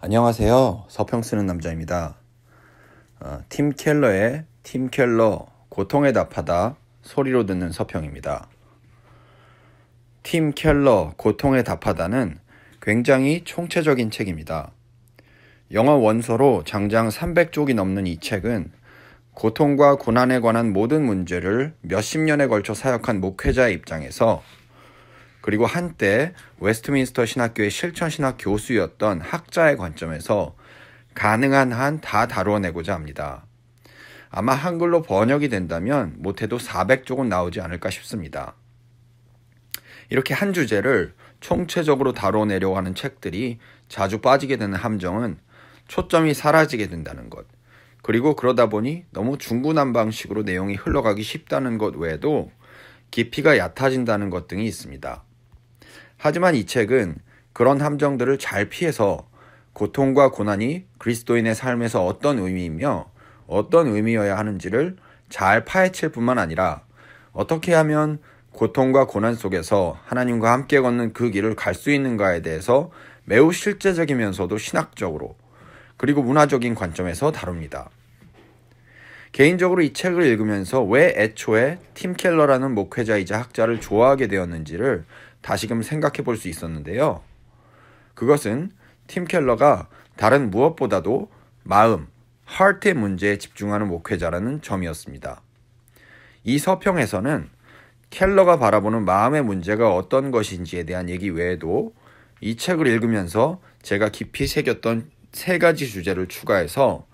안녕하세요. 서평 쓰는 남자입니다. 팀 켈러의 팀 켈러 고통에 답하다 소리로 듣는 서평입니다. 팀 켈러 고통에 답하다는 굉장히 총체적인 책입니다. 영어 원서로 장장 300쪽이 넘는 이 책은 고통과 고난에 관한 모든 문제를 몇십 년에 걸쳐 사역한 목회자의 입장에서, 그리고 한때 웨스트민스터 신학교의 실천신학 교수였던 학자의 관점에서 가능한 한 다 다루어내고자 합니다. 아마 한글로 번역이 된다면 못해도 400쪽은 나오지 않을까 싶습니다. 이렇게 한 주제를 총체적으로 다뤄내려고 하는 책들이 자주 빠지게 되는 함정은 초점이 사라지게 된다는 것, 그리고 그러다 보니 너무 중구난방식으로 내용이 흘러가기 쉽다는 것 외에도 깊이가 얕아진다는 것 등이 있습니다. 하지만 이 책은 그런 함정들을 잘 피해서 고통과 고난이 그리스도인의 삶에서 어떤 의미이며 어떤 의미여야 하는지를 잘 파헤칠 뿐만 아니라 어떻게 하면 고통과 고난 속에서 하나님과 함께 걷는 그 길을 갈 수 있는가에 대해서 매우 실제적이면서도 신학적으로 그리고 문화적인 관점에서 다룹니다. 개인적으로 이 책을 읽으면서 왜 애초에 팀 켈러라는 목회자이자 학자를 좋아하게 되었는지를 다시금 생각해 볼 수 있었는데요. 그것은 팀 켈러가 다른 무엇보다도 마음, heart의 문제에 집중하는 목회자라는 점이었습니다. 이 서평에서는 켈러가 바라보는 마음의 문제가 어떤 것인지에 대한 얘기 외에도 이 책을 읽으면서 제가 깊이 새겼던 3가지 주제를 추가해서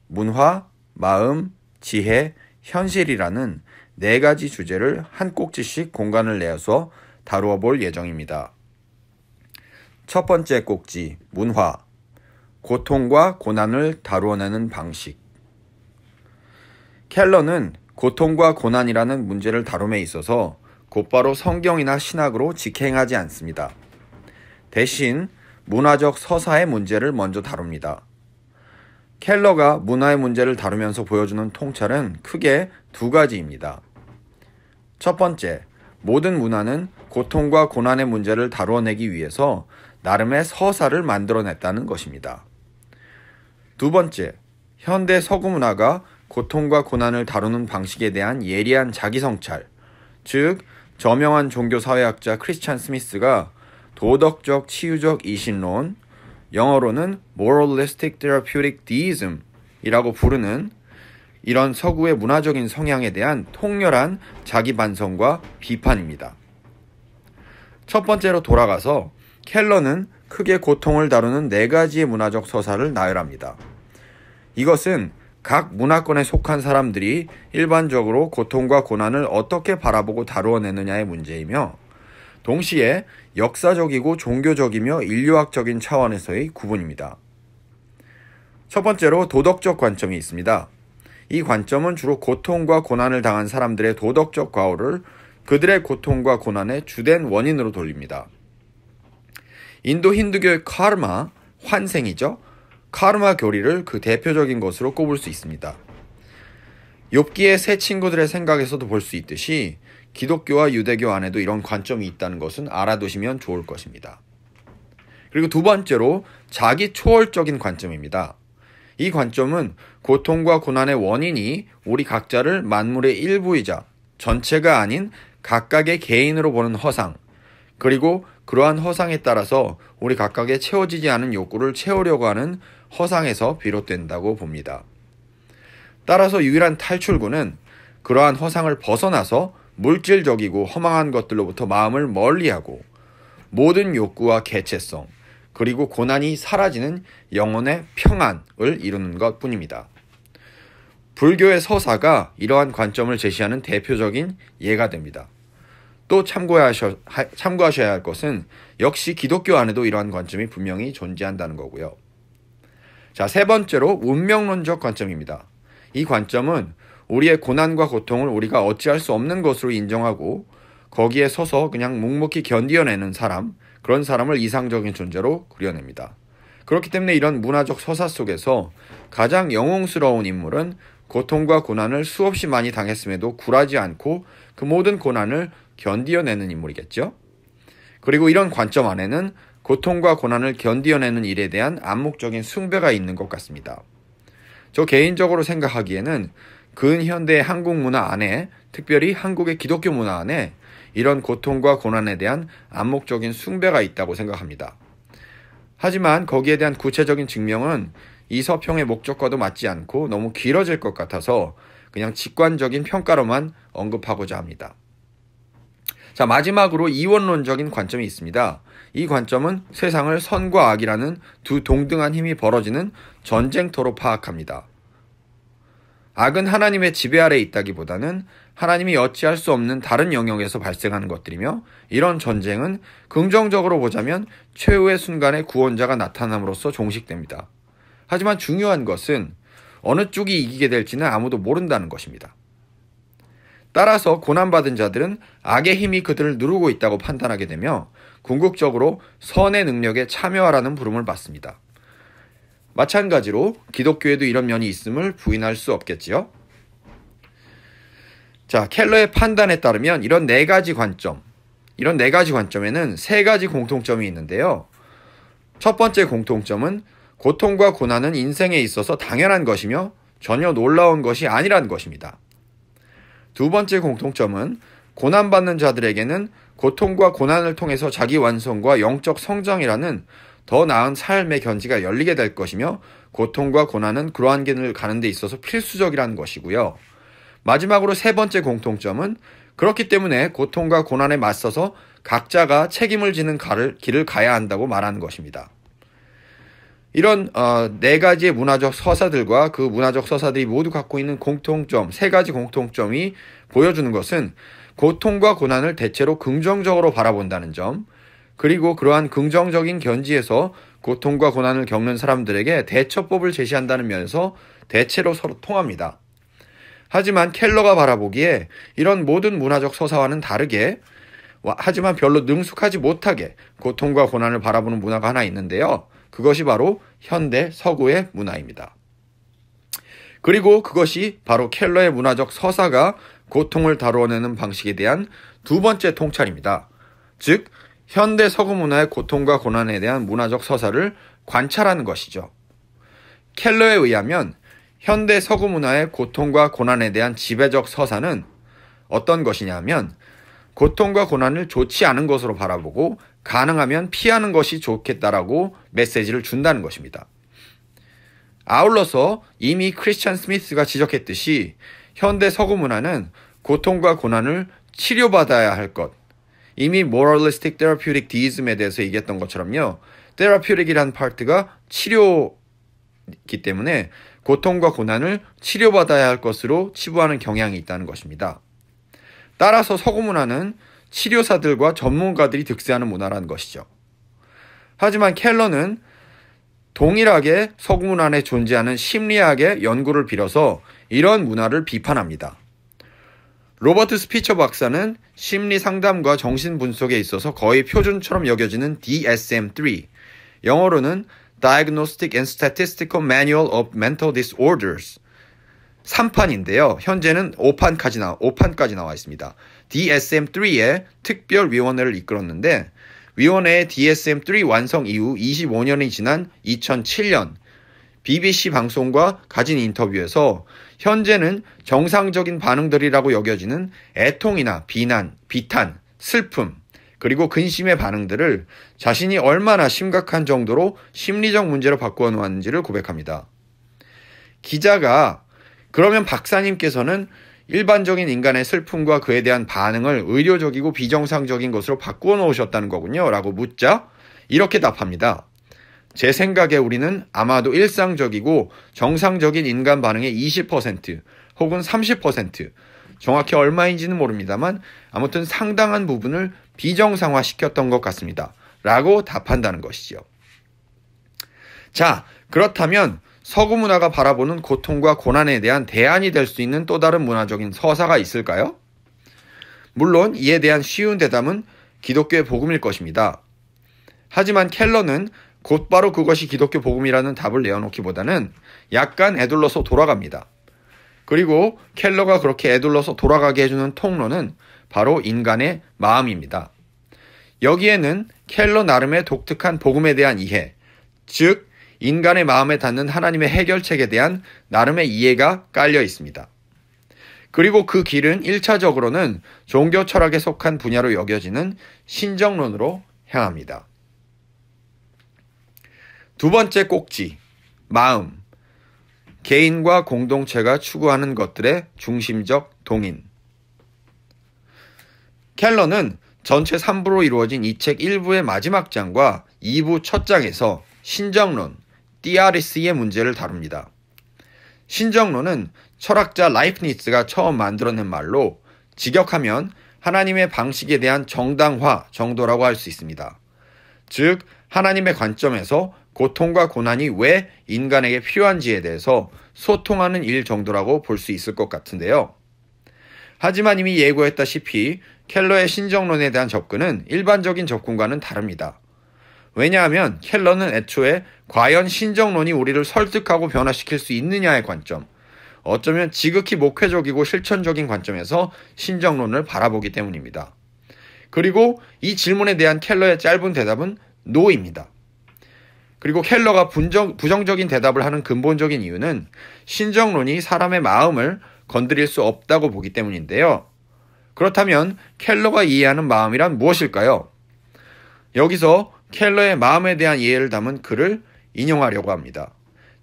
문화, 마음, 지혜, 현실이라는 4가지 주제를 한 꼭지씩 공간을 내어서 다루어 볼 예정입니다. 첫 번째 꼭지, 문화. 고통과 고난을 다루어내는 방식. 켈러는 고통과 고난이라는 문제를 다룸에 있어서 곧바로 성경이나 신학으로 직행하지 않습니다. 대신 문화적 서사의 문제를 먼저 다룹니다. 켈러가 문화의 문제를 다루면서 보여주는 통찰은 크게 2가지입니다. 첫 번째, 모든 문화는 고통과 고난의 문제를 다루어내기 위해서 나름의 서사를 만들어냈다는 것입니다. 두 번째, 현대 서구 문화가 고통과 고난을 다루는 방식에 대한 예리한 자기성찰, 즉 저명한 종교사회학자 크리스찬 스미스가 도덕적 치유적 이신론, 영어로는 Moralistic Therapeutic Deism 이라고 부르는 이런 서구의 문화적인 성향에 대한 통렬한 자기 반성과 비판입니다. 첫 번째로 돌아가서 켈러는 크게 고통을 다루는 4가지의 문화적 서사를 나열합니다. 이것은 각 문화권에 속한 사람들이 일반적으로 고통과 고난을 어떻게 바라보고 다루어내느냐의 문제이며, 동시에 역사적이고 종교적이며 인류학적인 차원에서의 구분입니다. 첫 번째로 도덕적 관점이 있습니다. 이 관점은 주로 고통과 고난을 당한 사람들의 도덕적 과오를 그들의 고통과 고난의 주된 원인으로 돌립니다. 인도 힌두교의 카르마, 환생이죠. 카르마 교리를 그 대표적인 것으로 꼽을 수 있습니다. 욥기의 세 친구들의 생각에서도 볼 수 있듯이 기독교와 유대교 안에도 이런 관점이 있다는 것은 알아두시면 좋을 것입니다. 그리고 두 번째로 자기 초월적인 관점입니다. 이 관점은 고통과 고난의 원인이 우리 각자를 만물의 일부이자 전체가 아닌 각각의 개인으로 보는 허상, 그리고 그러한 허상에 따라서 우리 각각의 채워지지 않은 욕구를 채우려고 하는 허상에서 비롯된다고 봅니다. 따라서 유일한 탈출구는 그러한 허상을 벗어나서 물질적이고 허망한 것들로부터 마음을 멀리하고 모든 욕구와 개체성, 그리고 고난이 사라지는 영혼의 평안을 이루는 것뿐입니다. 불교의 서사가 이러한 관점을 제시하는 대표적인 예가 됩니다. 또 참고하셔야 할 것은 역시 기독교 안에도 이러한 관점이 분명히 존재한다는 거고요. 자, 세 번째로 운명론적 관점입니다. 이 관점은 우리의 고난과 고통을 우리가 어찌할 수 없는 것으로 인정하고 거기에 서서 그냥 묵묵히 견디어내는 사람, 그런 사람을 이상적인 존재로 그려냅니다. 그렇기 때문에 이런 문화적 서사 속에서 가장 영웅스러운 인물은 고통과 고난을 수없이 많이 당했음에도 굴하지 않고 그 모든 고난을 견디어내는 인물이겠죠. 그리고 이런 관점 안에는 고통과 고난을 견디어내는 일에 대한 암묵적인 숭배가 있는 것 같습니다. 저 개인적으로 생각하기에는 근현대의 한국 문화 안에, 특별히 한국의 기독교 문화 안에 이런 고통과 고난에 대한 암묵적인 숭배가 있다고 생각합니다. 하지만 거기에 대한 구체적인 증명은 이 서평의 목적과도 맞지 않고 너무 길어질 것 같아서 그냥 직관적인 평가로만 언급하고자 합니다. 자, 마지막으로 이원론적인 관점이 있습니다. 이 관점은 세상을 선과 악이라는 두 동등한 힘이 벌어지는 전쟁터로 파악합니다. 악은 하나님의 지배 아래 있다기보다는 하나님이 어찌할 수 없는 다른 영역에서 발생하는 것들이며, 이런 전쟁은 긍정적으로 보자면 최후의 순간에 구원자가 나타남으로써 종식됩니다. 하지만 중요한 것은 어느 쪽이 이기게 될지는 아무도 모른다는 것입니다. 따라서 고난받은 자들은 악의 힘이 그들을 누르고 있다고 판단하게 되며 궁극적으로 선의 능력에 참여하라는 부름을 받습니다. 마찬가지로 기독교에도 이런 면이 있음을 부인할 수 없겠지요. 자, 켈러의 판단에 따르면 이런 네 가지 관점에는 세 가지 공통점이 있는데요. 첫 번째 공통점은 고통과 고난은 인생에 있어서 당연한 것이며 전혀 놀라운 것이 아니라는 것입니다. 두 번째 공통점은 고난받는 자들에게는 고통과 고난을 통해서 자기 완성과 영적 성장이라는 더 나은 삶의 견지가 열리게 될 것이며, 고통과 고난은 그러한 길을 가는 데 있어서 필수적이라는 것이고요. 마지막으로 세 번째 공통점은 그렇기 때문에 고통과 고난에 맞서서 각자가 책임을 지는 길을 가야 한다고 말하는 것입니다. 이런 네 가지의 문화적 서사들과 그 문화적 서사들이 모두 갖고 있는 공통점, 세 가지 공통점이 보여주는 것은 고통과 고난을 대체로 긍정적으로 바라본다는 점, 그리고 그러한 긍정적인 견지에서 고통과 고난을 겪는 사람들에게 대처법을 제시한다는 면에서 대체로 서로 통합니다. 하지만 켈러가 바라보기에 이런 모든 문화적 서사와는 다르게, 하지만 별로 능숙하지 못하게 고통과 고난을 바라보는 문화가 하나 있는데요. 그것이 바로 현대 서구의 문화입니다. 그리고 그것이 바로 켈러의 문화적 서사가 고통을 다루어내는 방식에 대한 두 번째 통찰입니다. 즉, 현대 서구 문화의 고통과 고난에 대한 문화적 서사를 관찰하는 것이죠. 켈러에 의하면 현대 서구 문화의 고통과 고난에 대한 지배적 서사는 어떤 것이냐면, 고통과 고난을 좋지 않은 것으로 바라보고 가능하면 피하는 것이 좋겠다라고 메시지를 준다는 것입니다. 아울러서 이미 크리스찬 스미스가 지적했듯이 현대 서구 문화는 고통과 고난을 치료받아야 할 것, 이미 Moralistic Therapeutic Deism에 대해서 얘기했던 것처럼요. Therapeutic이라는 파트가 치료이기 때문에 고통과 고난을 치료받아야 할 것으로 치부하는 경향이 있다는 것입니다. 따라서 서구 문화는 치료사들과 전문가들이 득세하는 문화라는 것이죠. 하지만 켈러는 동일하게 서구 문화 안에 존재하는 심리학의 연구를 빌어서 이런 문화를 비판합니다. 로버트 스피처 박사는 심리 상담과 정신 분석에 있어서 거의 표준처럼 여겨지는 DSM-3, 영어로는 Diagnostic and Statistical Manual of Mental Disorders 3판인데요. 현재는 5판까지 나와 있습니다. DSM-3의 특별위원회를 이끌었는데, 위원회의 DSM-3 완성 이후 25년이 지난 2007년 BBC 방송과 가진 인터뷰에서 현재는 정상적인 반응들이라고 여겨지는 애통이나 비난, 비탄, 슬픔, 그리고 근심의 반응들을 자신이 얼마나 심각한 정도로 심리적 문제로 바꾸어 놓았는지를 고백합니다. 기자가 그러면 박사님께서는 일반적인 인간의 슬픔과 그에 대한 반응을 의료적이고 비정상적인 것으로 바꾸어 놓으셨다는 거군요 라고 묻자 이렇게 답합니다. 제 생각에 우리는 아마도 일상적이고 정상적인 인간 반응의 20% 혹은 30%, 정확히 얼마인지는 모릅니다만 아무튼 상당한 부분을 비정상화시켰던 것 같습니다 라고 답한다는 것이죠. 자, 그렇다면 서구 문화가 바라보는 고통과 고난에 대한 대안이 될 수 있는 또 다른 문화적인 서사가 있을까요? 물론 이에 대한 쉬운 대답은 기독교의 복음일 것입니다. 하지만 켈러는 곧바로 그것이 기독교 복음이라는 답을 내어놓기보다는 약간 에둘러서 돌아갑니다. 그리고 켈러가 그렇게 에둘러서 돌아가게 해주는 통로는 바로 인간의 마음입니다. 여기에는 켈러 나름의 독특한 복음에 대한 이해, 즉 인간의 마음에 닿는 하나님의 해결책에 대한 나름의 이해가 깔려 있습니다. 그리고 그 길은 1차적으로는 종교 철학에 속한 분야로 여겨지는 신정론으로 향합니다. 두 번째 꼭지, 마음. 개인과 공동체가 추구하는 것들의 중심적 동인. 켈러는 전체 3부로 이루어진 이 책 1부의 마지막 장과 2부 첫 장에서 신정론, 디아리스의 문제를 다룹니다. 신정론은 철학자 라이프니츠가 처음 만들어낸 말로 직역하면 하나님의 방식에 대한 정당화 정도라고 할 수 있습니다. 즉, 하나님의 관점에서 고통과 고난이 왜 인간에게 필요한지에 대해서 소통하는 일 정도라고 볼 수 있을 것 같은데요. 하지만 이미 예고했다시피 켈러의 신정론에 대한 접근은 일반적인 접근과는 다릅니다. 왜냐하면 켈러는 애초에 과연 신정론이 우리를 설득하고 변화시킬 수 있느냐의 관점, 어쩌면 지극히 목회적이고 실천적인 관점에서 신정론을 바라보기 때문입니다. 그리고 이 질문에 대한 켈러의 짧은 대답은 노입니다. 그리고 켈러가 부정적인 대답을 하는 근본적인 이유는 신정론이 사람의 마음을 건드릴 수 없다고 보기 때문인데요. 그렇다면 켈러가 이해하는 마음이란 무엇일까요? 여기서 켈러의 마음에 대한 이해를 담은 글을 인용하려고 합니다.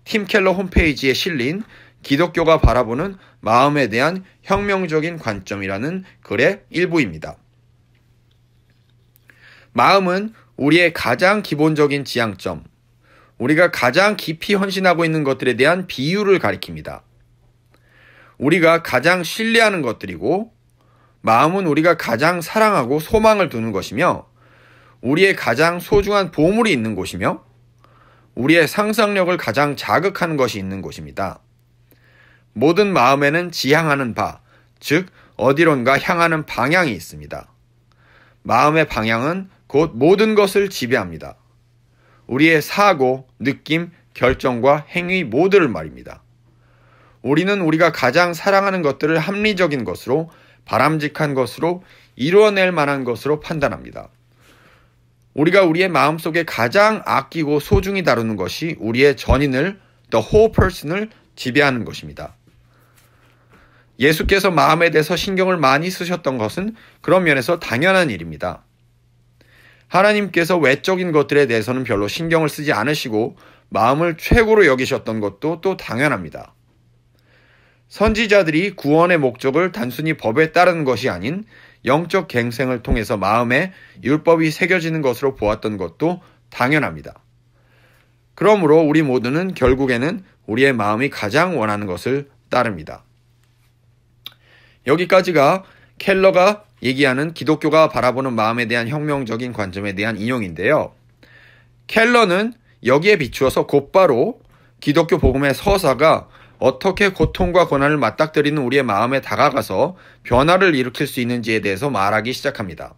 팀 켈러 홈페이지에 실린 기독교가 바라보는 마음에 대한 혁명적인 관점이라는 글의 일부입니다. 마음은 우리의 가장 기본적인 지향점, 우리가 가장 깊이 헌신하고 있는 것들에 대한 비유를 가리킵니다. 우리가 가장 신뢰하는 것들이고, 마음은 우리가 가장 사랑하고 소망을 두는 것이며, 우리의 가장 소중한 보물이 있는 곳이며, 우리의 상상력을 가장 자극하는 것이 있는 곳입니다. 모든 마음에는 지향하는 바, 즉 어디론가 향하는 방향이 있습니다. 마음의 방향은 곧 모든 것을 지배합니다. 우리의 사고, 느낌, 결정과 행위 모두를 말입니다. 우리는 우리가 가장 사랑하는 것들을 합리적인 것으로, 바람직한 것으로, 이루어낼 만한 것으로 판단합니다. 우리가 우리의 마음속에 가장 아끼고 소중히 다루는 것이 우리의 전인을, the whole person을 지배하는 것입니다. 예수께서 마음에 대해서 신경을 많이 쓰셨던 것은 그런 면에서 당연한 일입니다. 하나님께서 외적인 것들에 대해서는 별로 신경을 쓰지 않으시고 마음을 최고로 여기셨던 것도 또 당연합니다. 선지자들이 구원의 목적을 단순히 법에 따르는 것이 아닌 영적 갱생을 통해서 마음에 율법이 새겨지는 것으로 보았던 것도 당연합니다. 그러므로 우리 모두는 결국에는 우리의 마음이 가장 원하는 것을 따릅니다. 여기까지가 켈러가 얘기하는 기독교가 바라보는 마음에 대한 혁명적인 관점에 대한 인용인데요. 켈러는 여기에 비추어서 곧바로 기독교 복음의 서사가 어떻게 고통과 고난을 맞닥뜨리는 우리의 마음에 다가가서 변화를 일으킬 수 있는지에 대해서 말하기 시작합니다.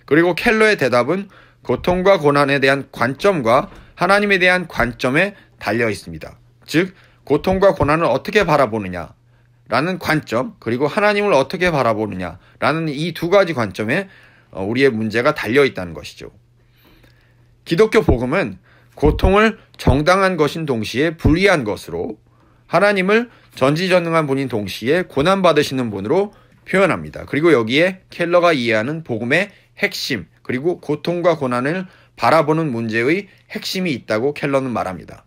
그리고 켈러의 대답은 고통과 고난에 대한 관점과 하나님에 대한 관점에 달려 있습니다. 즉, 고통과 고난을 어떻게 바라보느냐 라는 관점, 그리고 하나님을 어떻게 바라보느냐라는 이 두 가지 관점에 우리의 문제가 달려 있다는 것이죠. 기독교 복음은 고통을 정당한 것인 동시에 불의한 것으로, 하나님을 전지전능한 분인 동시에 고난받으시는 분으로 표현합니다. 그리고 여기에 켈러가 이해하는 복음의 핵심, 그리고 고통과 고난을 바라보는 문제의 핵심이 있다고 켈러는 말합니다.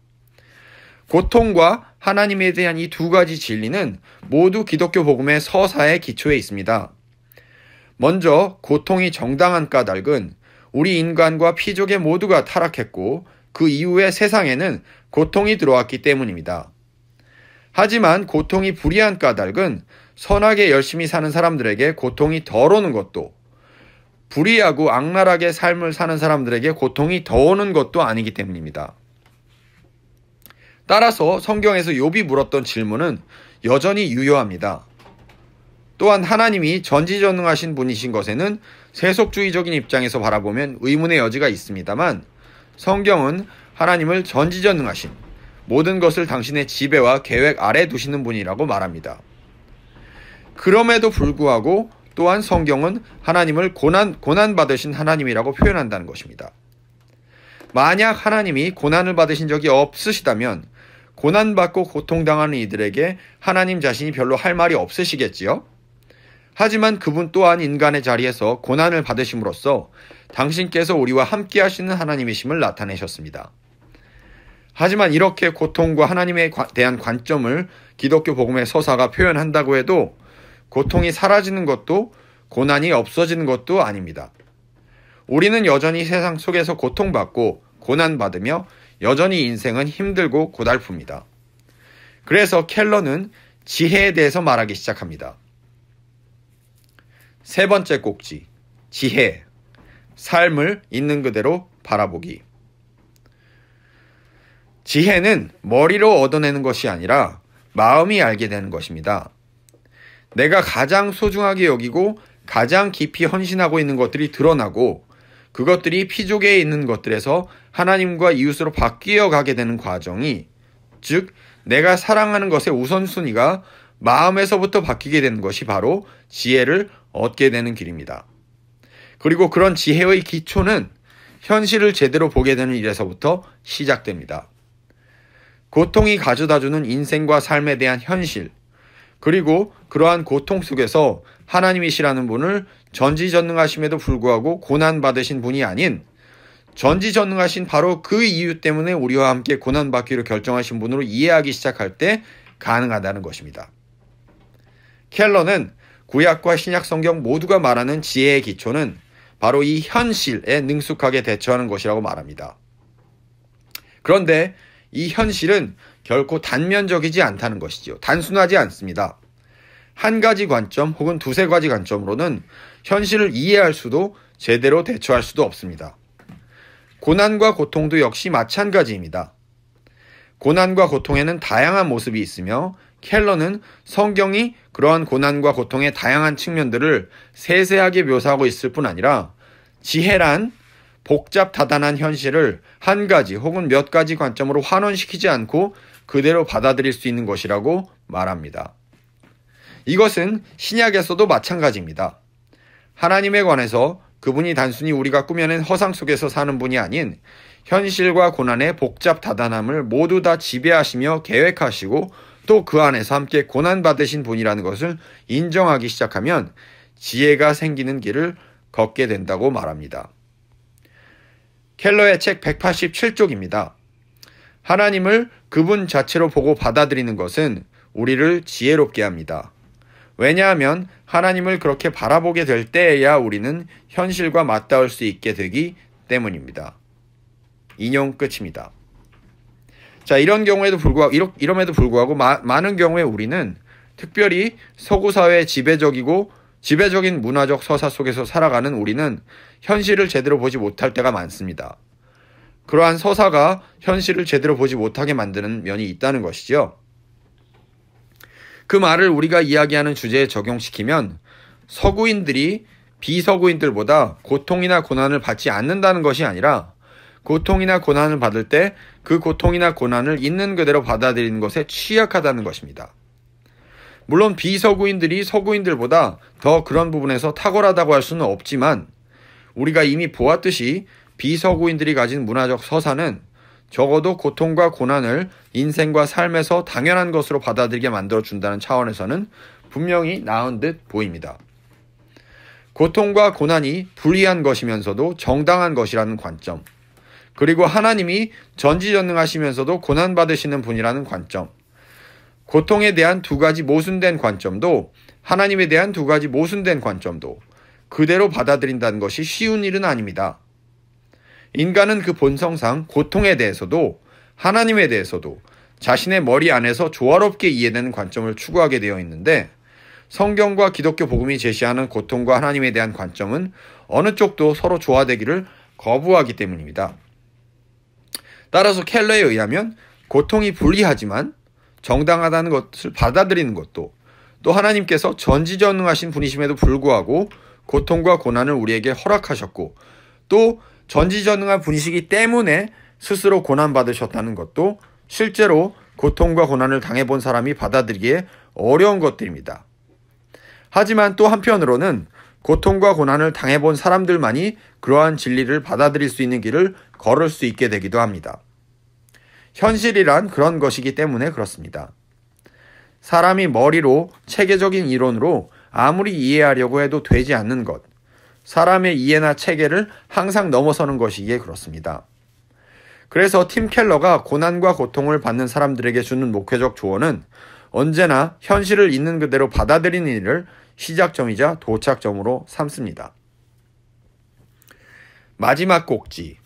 고통과 하나님에 대한 이 두 가지 진리는 모두 기독교 복음의 서사의 기초에 있습니다. 먼저 고통이 정당한 까닭은 우리 인간과 피조계 모두가 타락했고 그 이후에 세상에는 고통이 들어왔기 때문입니다. 하지만 고통이 불의한 까닭은 선하게 열심히 사는 사람들에게 고통이 덜 오는 것도, 불의하고 악랄하게 삶을 사는 사람들에게 고통이 더 오는 것도 아니기 때문입니다. 따라서 성경에서 욥이 물었던 질문은 여전히 유효합니다. 또한 하나님이 전지전능하신 분이신 것에는 세속주의적인 입장에서 바라보면 의문의 여지가 있습니다만, 성경은 하나님을 전지전능하신, 모든 것을 당신의 지배와 계획 아래 두시는 분이라고 말합니다. 그럼에도 불구하고 또한 성경은 하나님을 고난받으신 하나님이라고 표현한다는 것입니다. 만약 하나님이 고난을 받으신 적이 없으시다면 고난받고 고통당하는 이들에게 하나님 자신이 별로 할 말이 없으시겠지요? 하지만 그분 또한 인간의 자리에서 고난을 받으심으로써 당신께서 우리와 함께 하시는 하나님이심을 나타내셨습니다. 하지만 이렇게 고통과 하나님에 대한 관점을 기독교 복음의 서사가 표현한다고 해도 고통이 사라지는 것도 고난이 없어지는 것도 아닙니다. 우리는 여전히 세상 속에서 고통받고 고난받으며 여전히 인생은 힘들고 고달픕니다. 그래서 켈러는 지혜에 대해서 말하기 시작합니다. 세 번째 꼭지, 지혜, 삶을 있는 그대로 바라보기. 지혜는 머리로 얻어내는 것이 아니라 마음이 알게 되는 것입니다. 내가 가장 소중하게 여기고 가장 깊이 헌신하고 있는 것들이 드러나고 그것들이 피조계에 있는 것들에서 하나님과 이웃으로 바뀌어 가게 되는 과정이, 즉 내가 사랑하는 것의 우선순위가 마음에서부터 바뀌게 되는 것이 바로 지혜를 얻게 되는 길입니다. 그리고 그런 지혜의 기초는 현실을 제대로 보게 되는 일에서부터 시작됩니다. 고통이 가져다주는 인생과 삶에 대한 현실, 그리고 그러한 고통 속에서 하나님이시라는 분을 전지전능하심에도 불구하고 고난받으신 분이 아닌 전지전능하신 바로 그 이유 때문에 우리와 함께 고난받기로 결정하신 분으로 이해하기 시작할 때 가능하다는 것입니다. 켈러는 구약과 신약 성경 모두가 말하는 지혜의 기초는 바로 이 현실에 능숙하게 대처하는 것이라고 말합니다. 그런데 이 현실은 결코 단면적이지 않다는 것이죠. 단순하지 않습니다. 한 가지 관점 혹은 두세 가지 관점으로는 현실을 이해할 수도 제대로 대처할 수도 없습니다. 고난과 고통도 역시 마찬가지입니다. 고난과 고통에는 다양한 모습이 있으며 켈러는 성경이 그러한 고난과 고통의 다양한 측면들을 세세하게 묘사하고 있을 뿐 아니라 지혜란 복잡다단한 현실을 한 가지 혹은 몇 가지 관점으로 환원시키지 않고 그대로 받아들일 수 있는 것이라고 말합니다. 이것은 신약에서도 마찬가지입니다. 하나님에 관해서 그분이 단순히 우리가 꾸며낸 허상 속에서 사는 분이 아닌 현실과 고난의 복잡다단함을 모두 다 지배하시며 계획하시고 또 그 안에서 함께 고난받으신 분이라는 것을 인정하기 시작하면 지혜가 생기는 길을 걷게 된다고 말합니다. 켈러의 책 187쪽입니다. 하나님을 그분 자체로 보고 받아들이는 것은 우리를 지혜롭게 합니다. 왜냐하면 하나님을 그렇게 바라보게 될 때에야 우리는 현실과 맞닿을 수 있게 되기 때문입니다. 인용 끝입니다. 자, 이럼에도 불구하고 많은 경우에 우리는 특별히 서구 사회의 지배적인 문화적 서사 속에서 살아가는 우리는 현실을 제대로 보지 못할 때가 많습니다. 그러한 서사가 현실을 제대로 보지 못하게 만드는 면이 있다는 것이죠. 그 말을 우리가 이야기하는 주제에 적용시키면 서구인들이 비서구인들보다 고통이나 고난을 받지 않는다는 것이 아니라 고통이나 고난을 받을 때 그 고통이나 고난을 있는 그대로 받아들이는 것에 취약하다는 것입니다. 물론 비서구인들이 서구인들보다 더 그런 부분에서 탁월하다고 할 수는 없지만 우리가 이미 보았듯이 비서구인들이 가진 문화적 서사는 적어도 고통과 고난을 인생과 삶에서 당연한 것으로 받아들이게 만들어준다는 차원에서는 분명히 나은 듯 보입니다. 고통과 고난이 불의한 것이면서도 정당한 것이라는 관점, 그리고 하나님이 전지전능하시면서도 고난받으시는 분이라는 관점, 고통에 대한 두 가지 모순된 관점도 하나님에 대한 두 가지 모순된 관점도 그대로 받아들인다는 것이 쉬운 일은 아닙니다. 인간은 그 본성상 고통에 대해서도 하나님에 대해서도 자신의 머리 안에서 조화롭게 이해되는 관점을 추구하게 되어 있는데 성경과 기독교 복음이 제시하는 고통과 하나님에 대한 관점은 어느 쪽도 서로 조화되기를 거부하기 때문입니다. 따라서 켈러에 의하면 고통이 불리하지만 정당하다는 것을 받아들이는 것도 또 하나님께서 전지전능하신 분이심에도 불구하고 고통과 고난을 우리에게 허락하셨고 또 전지전능한 분이시기 때문에 스스로 고난받으셨다는 것도 실제로 고통과 고난을 당해본 사람이 받아들이기에 어려운 것들입니다. 하지만 또 한편으로는 고통과 고난을 당해본 사람들만이 그러한 진리를 받아들일 수 있는 길을 걸을 수 있게 되기도 합니다. 현실이란 그런 것이기 때문에 그렇습니다. 사람이 머리로 체계적인 이론으로 아무리 이해하려고 해도 되지 않는 것, 사람의 이해나 체계를 항상 넘어서는 것이기에 그렇습니다. 그래서 팀 켈러가 고난과 고통을 받는 사람들에게 주는 목회적 조언은 언제나 현실을 있는 그대로 받아들이는 일을 시작점이자 도착점으로 삼습니다. 마지막 꼭지,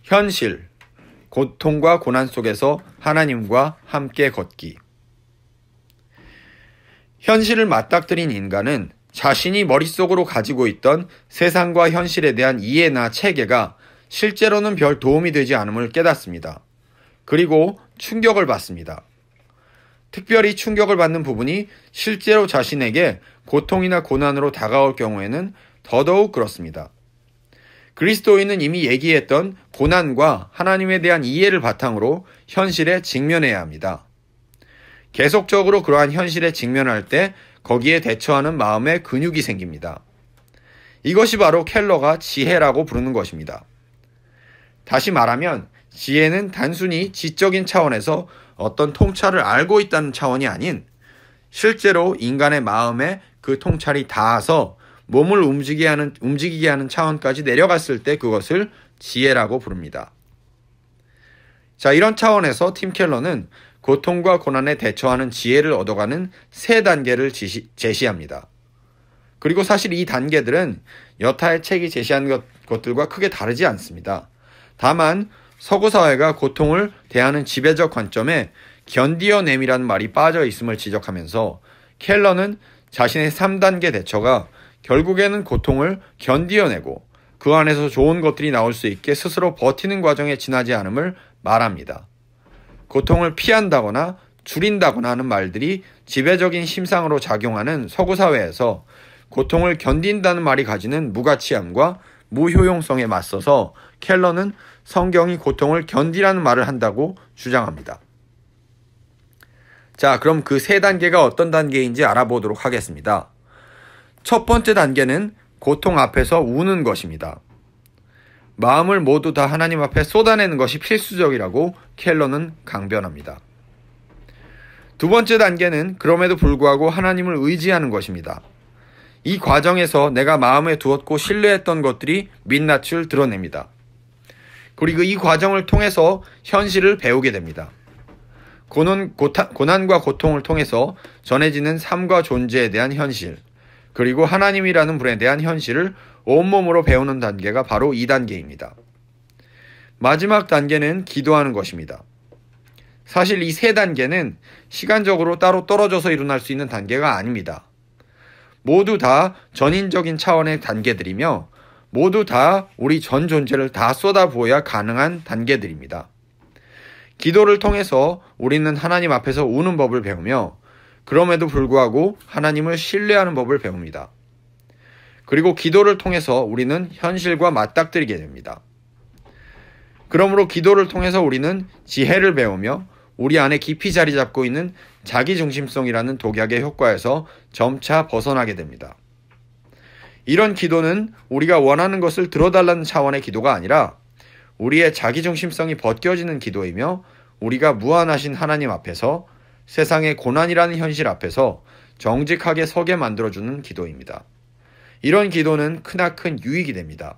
현실, 고통과 고난 속에서 하나님과 함께 걷기. 현실을 맞닥뜨린 인간은 자신이 머릿속으로 가지고 있던 세상과 현실에 대한 이해나 체계가 실제로는 별 도움이 되지 않음을 깨닫습니다. 그리고 충격을 받습니다. 특별히 충격을 받는 부분이 실제로 자신에게 고통이나 고난으로 다가올 경우에는 더더욱 그렇습니다. 그리스도인은 이미 얘기했던 고난과 하나님에 대한 이해를 바탕으로 현실에 직면해야 합니다. 계속적으로 그러한 현실에 직면할 때 거기에 대처하는 마음의 근육이 생깁니다. 이것이 바로 켈러가 지혜라고 부르는 것입니다. 다시 말하면 지혜는 단순히 지적인 차원에서 어떤 통찰을 알고 있다는 차원이 아닌 실제로 인간의 마음에 그 통찰이 닿아서 몸을 움직이게 하는 차원까지 내려갔을 때 그것을 지혜라고 부릅니다. 자, 이런 차원에서 팀 켈러는 고통과 고난에 대처하는 지혜를 얻어가는 세 단계를 제시합니다. 그리고 사실 이 단계들은 여타의 책이 제시한 것들과 크게 다르지 않습니다. 다만 서구 사회가 고통을 대하는 지배적 관점에 견디어냄이라는 말이 빠져 있음을 지적하면서 켈러는 자신의 3단계 대처가 결국에는 고통을 견디어내고 그 안에서 좋은 것들이 나올 수 있게 스스로 버티는 과정에 지나지 않음을 말합니다. 고통을 피한다거나 줄인다거나 하는 말들이 지배적인 심상으로 작용하는 서구 사회에서 고통을 견딘다는 말이 가지는 무가치함과 무효용성에 맞서서 켈러는 성경이 고통을 견디라는 말을 한다고 주장합니다. 자, 그럼 그 세 단계가 어떤 단계인지 알아보도록 하겠습니다. 첫 번째 단계는 고통 앞에서 우는 것입니다. 마음을 모두 다 하나님 앞에 쏟아내는 것이 필수적이라고 켈러는 강변합니다. 두 번째 단계는 그럼에도 불구하고 하나님을 의지하는 것입니다. 이 과정에서 내가 마음에 두었고 신뢰했던 것들이 민낯을 드러냅니다. 그리고 이 과정을 통해서 현실을 배우게 됩니다. 고난과 고통을 통해서 전해지는 삶과 존재에 대한 현실, 그리고 하나님이라는 분에 대한 현실을 온몸으로 배우는 단계가 바로 2단계입니다. 마지막 단계는 기도하는 것입니다. 사실 이 세 단계는 시간적으로 따로 떨어져서 일어날 수 있는 단계가 아닙니다. 모두 다 전인적인 차원의 단계들이며 모두 다 우리 전 존재를 다 쏟아부어야 가능한 단계들입니다. 기도를 통해서 우리는 하나님 앞에서 우는 법을 배우며 그럼에도 불구하고 하나님을 신뢰하는 법을 배웁니다. 그리고 기도를 통해서 우리는 현실과 맞닥뜨리게 됩니다. 그러므로 기도를 통해서 우리는 지혜를 배우며 우리 안에 깊이 자리 잡고 있는 자기중심성이라는 독약의 효과에서 점차 벗어나게 됩니다. 이런 기도는 우리가 원하는 것을 들어달라는 차원의 기도가 아니라 우리의 자기중심성이 벗겨지는 기도이며 우리가 무한하신 하나님 앞에서 세상의 고난이라는 현실 앞에서 정직하게 서게 만들어주는 기도입니다. 이런 기도는 크나큰 유익이 됩니다.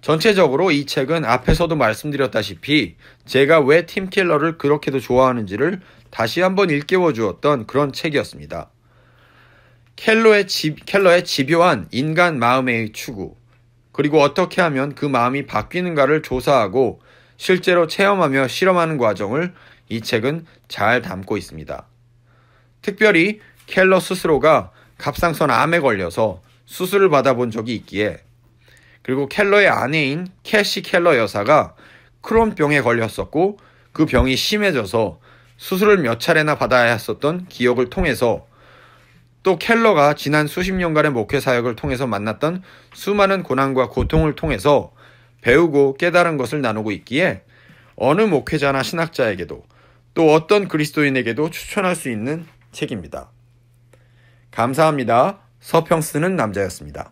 전체적으로 이 책은 앞에서도 말씀드렸다시피 제가 왜 팀 켈러를 그렇게도 좋아하는지를 다시 한번 일깨워 주었던 그런 책이었습니다. 켈러의 집요한 인간 마음의 추구, 그리고 어떻게 하면 그 마음이 바뀌는가를 조사하고 실제로 체험하며 실험하는 과정을 이 책은 잘 담고 있습니다. 특별히 켈러 스스로가 갑상선 암에 걸려서 수술을 받아본 적이 있기에, 그리고 켈러의 아내인 캐시 켈러 여사가 크론병에 걸렸었고 그 병이 심해져서 수술을 몇 차례나 받아야 했었던 기억을 통해서, 또 켈러가 지난 수십 년간의 목회 사역을 통해서 만났던 수많은 고난과 고통을 통해서 배우고 깨달은 것을 나누고 있기에 어느 목회자나 신학자에게도 또 어떤 그리스도인에게도 추천할 수 있는 책입니다. 감사합니다. 서평 쓰는 남자였습니다.